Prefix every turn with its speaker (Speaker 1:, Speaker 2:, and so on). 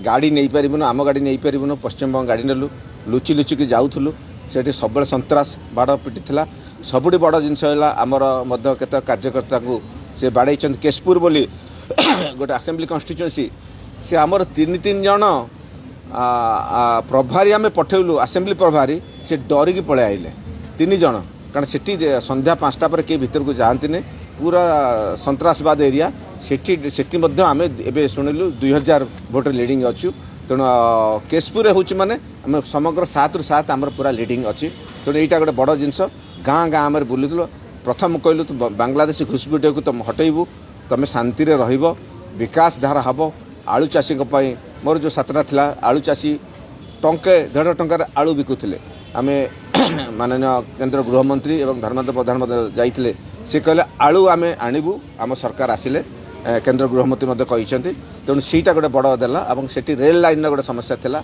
Speaker 1: गाड़ी नहीं पारिबुन आम गाड़ी नहीं पारिबुन पश्चिमबंग गाड़ी नेलु लुचि लुचिकी जाऊलु से सब सन्त्रास बाड़ पिटी सबुठ बड़ जिनस आमर केत कार्यकर्ता को से बाड़े केशपुर बोली गोटे आसेम्बली कन्स्टिट्युएंसी से आमर तीन तीन जन प्रभारी आम पठेलु आसेम्बली प्रभारी से डरिकी पलि आइले तीन जन कारण सेठी संध्या 5टा पर के भीतर को जाती पूरा सन्त्रासवाद एरिया सेठी मध्य आम ए शुणिलु 2000 भोट लीडिंग अच्छु तेणु केशपुर हूँ माने आम समग्र 7 रु 7 आमर पूरा लीडिंग अच्छी तेणु यहाँ गोटे बड़ जिनस गाँ गाँ आम बुलूल प्रथम कहलु तो बांग्लादेशी घुसपीट को तुम हटेबू तुम शांति रहिब विकास धारा हम आलू चाषी मोर जो 7टा थिला आलू चाषी टंके 1.5 टंकार आलू बिकुले आम माननीय केंद्र गृहमंत्री एवं धर्मेंद्र प्रधान जाइए सी कहले आलू आम आणबू आम सरकार आसिले केंद्र गृहमंत्री कहते तेणु सीटा गोटे बड़ देला और सेठी रेल लाइन गोटे समस्या थिला।